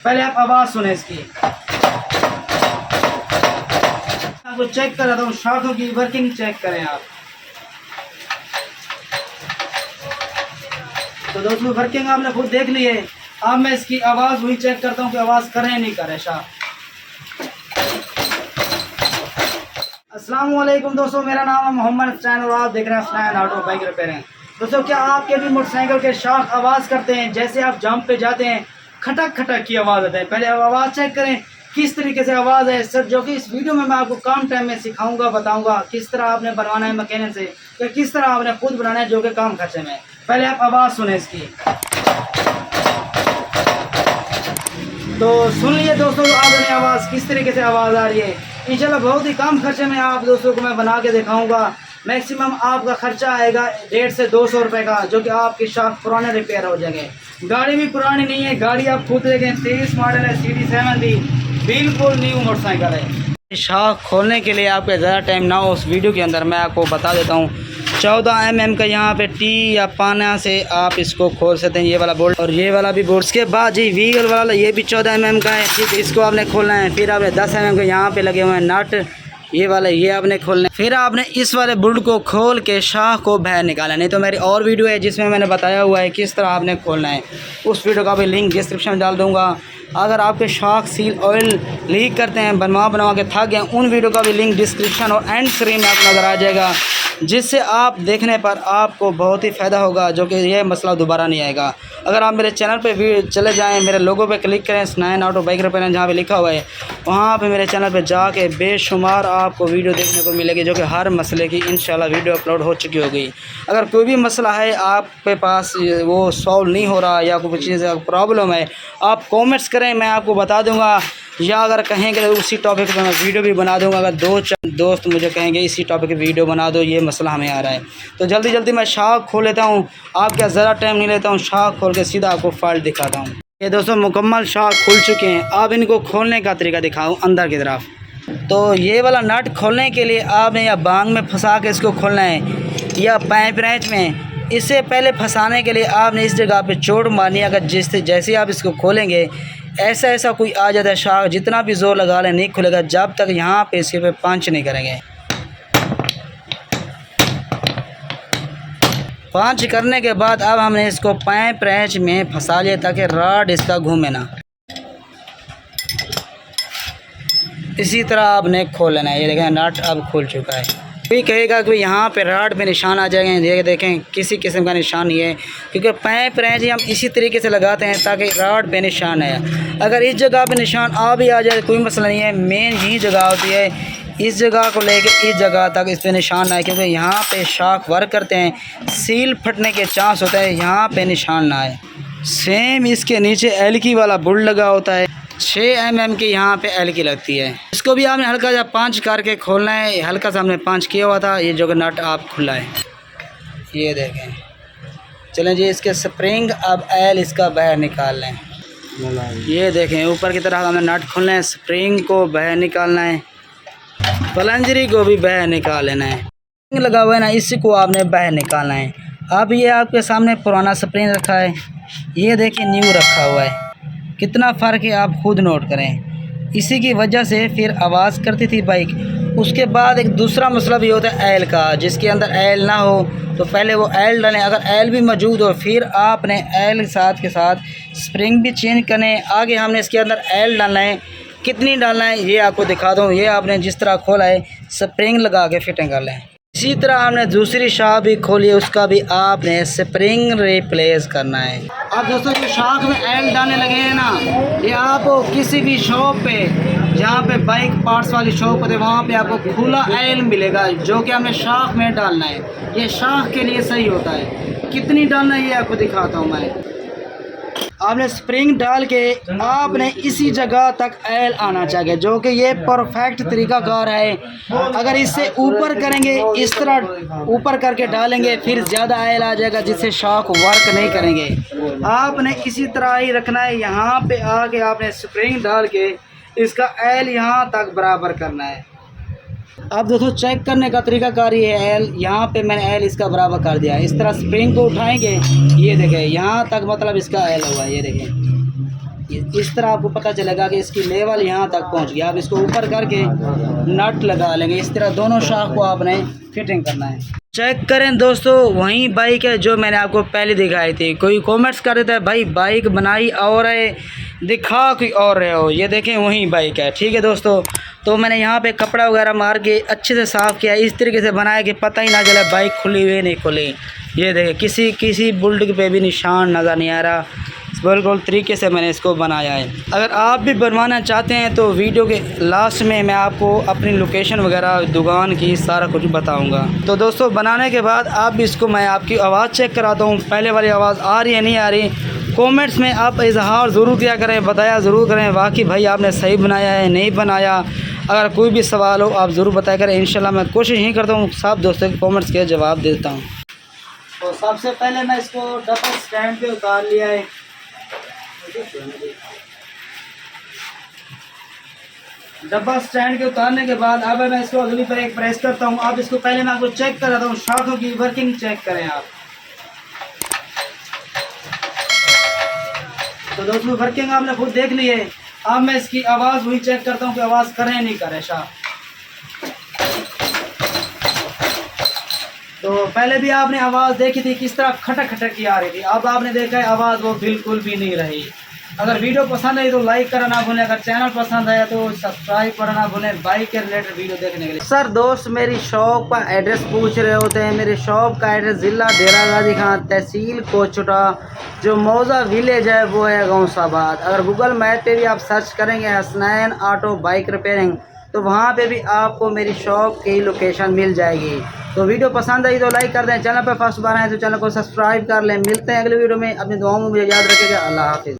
पहले आप आवाज़ सुने इसकी। आपको चेक कराता हूँ, शाखों की वर्किंग चेक करें आप। तो दोस्तों वर्किंग आपने खुद देख ली है। अब मैं इसकी आवाज़ वही चेक करता हूँ कि आवाज़ करे नहीं करे शाख। अस्सलाम वालेकुम दोस्तों, मेरा नाम है मोहम्मद हुसैन और आप देख रहे हैं हुसैन ऑटो बाइक रिपेयरिंग। दोस्तों क्या आपके भी मोटरसाइकिल के शाख आवाज़ करते हैं? जैसे आप जंप पे जाते हैं खटक खटक की आवाज़ आता है, पहले आप आवाज़ चेक करें किस तरीके से आवाज़ है सर, जो कि इस वीडियो में मैं आपको कम टाइम में सिखाऊंगा, बताऊंगा किस तरह आपने बनवाना है मैकेनिक से या किस तरह आपने खुद बनाना है जो कि कम खर्चे में। पहले आप आवाज़ सुने इसकी। तो सुन लिए दोस्तों आपने आवाज़ किस तरीके से आवाज़ आ रही है। इंशाल्लाह बहुत ही कम खर्चे में आप दोस्तों को मैं बना के दिखाऊंगा। मैक्सिमम आपका खर्चा आएगा 150 से 200 रुपये का, जो कि आपकी शाख पुराने रिपेयर हो जाएंगे। गाड़ी भी पुरानी नहीं है, गाड़ी आप खुद देखें 23 मॉडल है, CD7 भी बिल्कुल न्यू मोटरसाइकिल है। शाख खोलने के लिए आपका ज़्यादा टाइम ना हो, उस वीडियो के अंदर मैं आपको बता देता हूँ। 14 mm का यहाँ पे टी या पाना से आप इसको खोल सकते हैं, ये वाला बोल्ट और ये वाला भी बोल्ट। उसके बाद जी व्हील वाला ये भी 14 mm का है, ठीक, इसको आपने खोलना है। फिर आपने 10 mm के यहाँ पे लगे हुए हैं नट, ये वाला ये आपने खोलना है। फिर आपने इस वाले बोल्ट को खोल के शाख को बाहर निकाला। नहीं तो मेरी और वीडियो है जिसमें मैंने बताया हुआ है किस तरह आपने खोलना है, उस वीडियो का भी लिंक डिस्क्रिप्शन में डाल दूँगा। अगर आपके शाख सील ऑयल लीक करते हैं, बनवा के थक गए, उन वीडियो का भी लिंक डिस्क्रिप्शन और एंड स्क्रीन में आपको नज़र आ जाएगा, जिससे आप देखने पर आपको बहुत ही फ़ायदा होगा, जो कि ये मसला दोबारा नहीं आएगा। अगर आप मेरे चैनल पे भी चले जाएं, मेरे लोगों पे क्लिक करें, हुसैन ऑटो बाइक रिपेयरिंग जहाँ पे लिखा हुआ है, वहाँ पे मेरे चैनल पे जाके बेशुमार आपको वीडियो देखने को मिलेगी, जो कि हर मसले की इंशाल्लाह वीडियो अपलोड हो चुकी होगी। अगर कोई भी मसला है आपके पास वो सॉल्व नहीं हो रहा या कोई चीज़ प्रॉब्लम है, आप कॉमेंट्स करें, मैं आपको बता दूँगा। या अगर कहेंगे तो उसी टॉपिक पर मैं वीडियो भी बना दूंगा। अगर 2-4 दोस्त मुझे कहेंगे इसी टॉपिक की वीडियो बना दो, ये मसला हमें आ रहा है, तो जल्दी जल्दी मैं शाख खोल लेता हूँ। आप क्या ज़्यादा टाइम नहीं लेता हूँ, शाख खोल के सीधा आपको फाल्ट दिखाता हूँ। ये दोस्तों मुकम्मल शाख खुल चुके हैं। अब इनको खोलने का तरीका दिखाऊँ अंदर की तरफ। तो ये वाला नट खोलने के लिए आपने या बांग में फंसा के इसको खोलना है या पाइप रेंच में। इससे पहले फंसाने के लिए आपने इस जगह पे चोट मारनी है। अगर जैसे आप इसको खोलेंगे ऐसा कोई आ जाता है शाख, जितना भी ज़ोर लगा लें नहीं खुलेगा जब तक यहाँ पे इसके पे पंच नहीं करेंगे। पंच करने के बाद अब हमने इसको पाइप रेंच में फंसा लिया ताकि रॉड इसका घूमे ना। इसी तरह आपने खोल लेना है। ये देखें नट अब खुल चुका है। कोई कहेगा कि यहाँ पे रॉड पे निशान आ जाएंगे, ये देखें किसी किस्म का निशान नहीं है, क्योंकि पाइप रेंच हम इसी तरीके से लगाते हैं ताकि रॉड पे निशान आए। अगर इस जगह पे निशान आ भी आ जाए कोई मसला नहीं है, मेन यही जगह होती है, इस जगह को लेके इस जगह तक इस पर निशान आए, क्योंकि यहाँ पे शाख वर्क करते हैं, सील फटने के चांस होता है, यहाँ पे निशान ना आए। सेम इसके नीचे एलकी वाला बुल लगा होता है, 6 mm की यहाँ पे एलकी लगती है। इसको भी आपने हल्का सा पंच करके खोलना है। हल्का सा हमने पंच किया हुआ था, ये जो नट आप खुला है, ये देखें। चलें जी, इसके स्प्रिंग अब एल इसका बाहर निकाल लें। ये देखें ऊपर की तरफ हमें नट खोलना है, स्प्रिंग को बाहर निकालना है, पलंजरी को भी बाहर निकाल लेना है। स्प्रिंग लगा हुआ है ना, इसी को आपने बाहर निकालना है। अब ये आपके सामने पुराना स्प्रिंग रखा है, ये देखिए न्यू रखा हुआ है, कितना फ़र्क है आप खुद नोट करें। इसी की वजह से फिर आवाज़ करती थी बाइक। उसके बाद एक दूसरा मसला भी होता है एल का, जिसके अंदर एल ना हो तो पहले वो एल डालें। अगर एल भी मौजूद हो फिर आपने एल साथ के साथ स्प्रिंग भी चेंज करें। आगे हमने इसके अंदर एल डालना है, कितनी डालना है ये आपको दिखा दूँ। ये आपने जिस तरह खोला है स्प्रिंग लगा के फिटिंग कर लें। इसी तरह हमने दूसरी शाख भी खोली है, उसका भी आपने स्प्रिंग रिप्लेस करना है। अब दोस्तों जो शाख में एल डालने लगे हैं ना, ये आपको किसी भी शॉप पे जहाँ पे बाइक पार्ट्स वाली शॉप होती है वहाँ पे आपको खुला एल मिलेगा, जो कि हमने शाख में डालना है। ये शाख के लिए सही होता है। कितनी डालना है ये आपको दिखाता हूँ मैं। आपने स्प्रिंग डाल के आपने इसी जगह तक एल आना चाहिए, जो कि ये परफेक्ट तरीकाकार है। अगर इससे ऊपर करेंगे, इस तरह ऊपर करके डालेंगे, फिर ज़्यादा एल आ जाएगा, जिससे शॉक वर्क नहीं करेंगे। आपने इसी तरह ही रखना है। यहाँ पे आके आपने स्प्रिंग डाल के इसका एल यहाँ तक बराबर करना है। अब दोस्तों चेक करने का तरीकाकार ये है, एल यहाँ पे मैंने एल इसका बराबर कर दिया। इस तरह स्प्रिंग को उठाएंगे, ये देखें यहाँ तक मतलब इसका एल हुआ, ये देखें इस तरह आपको पता चलेगा कि इसकी लेवल यहाँ तक पहुँच गया। आप इसको ऊपर करके नट लगा लेंगे। इस तरह दोनों शाख को आपने फिटिंग करना है। चेक करें दोस्तों, वही बाइक है जो मैंने आपको पहले दिखाई थी। कोई कमेंट्स कर देता है भाई बाइक बनाई और है, दिखा कोई और रहे हो। ये देखें वही बाइक है, ठीक है दोस्तों। तो मैंने यहाँ पे कपड़ा वगैरह मार के अच्छे से साफ़ किया, इस तरीके से बनाया कि पता ही ना चले बाइक खुली हुई नहीं खुली। ये देखें किसी बुल्ट पे भी निशान नज़र नहीं आ रहा। बिल्कुल तरीके से मैंने इसको बनाया है। अगर आप भी बनवाना चाहते हैं तो वीडियो के लास्ट में मैं आपको अपनी लोकेशन वगैरह दुकान की सारा कुछ बताऊंगा। तो दोस्तों बनाने के बाद आप भी इसको, मैं आपकी आवाज़ चेक कराता हूँ, पहले वाली आवाज़ आ रही है नहीं आ रही। कमेंट्स में आप इजहार ज़रूर किया करें, बताया ज़रूर करें वाकई भाई आपने सही बनाया है नहीं बनाया। अगर कोई भी सवाल हो आप ज़रूर बताया करें, इंशाल्लाह मैं कोशिश ही करता हूँ सब दोस्तों के कमेंट्स के जवाब देता हूँ। तो सबसे पहले मैं इसको डबल स्टैंड पे उतार लिया है। डब्बा स्टैंड के उतारने के बाद अब मैं इसको अगली पर एक प्रेस करता हूँ। अब इसको पहले मैं आपको चेक कराता हूँ, शाखों की वर्किंग चेक करें आप। तो दोस्तों वर्किंग आपने खुद देख ली है। अब मैं इसकी आवाज़ हुई चेक करता हूँ कि आवाज़ करे नहीं करे शाख। तो पहले भी आपने आवाज़ देखी थी किस तरह खटक खटक की आ रही थी, अब आपने देखा है आवाज़ वो बिल्कुल भी नहीं रही। अगर वीडियो पसंद आई तो लाइक करना ना भूलें, अगर चैनल पसंद आया तो सब्सक्राइब करना ना भूलें बाइक के रिलेटेड वीडियो देखने के लिए। सर दोस्त मेरी शॉप का एड्रेस पूछ रहे होते हैं। मेरी शॉप का एड्रेस ज़िला डेरा गाजी खान, तहसील कोचुटा, जो मौजा विलेज है वो है गौसाबाद। अगर गूगल मैप पे भी आप सर्च करेंगे हसनैन ऑटो बाइक रिपेयरिंग तो वहाँ पे भी आपको मेरी शॉप की लोकेशन मिल जाएगी। तो वीडियो पसंद आई तो लाइक कर दें, चैनल पर फर्स्ट बार आए तो चैनल को सब्सक्राइब कर लें। मिलते हैं अगले वीडियो में, अपनी दुआओं में मुझे याद रखिएगा। अल्लाह हाफिज़।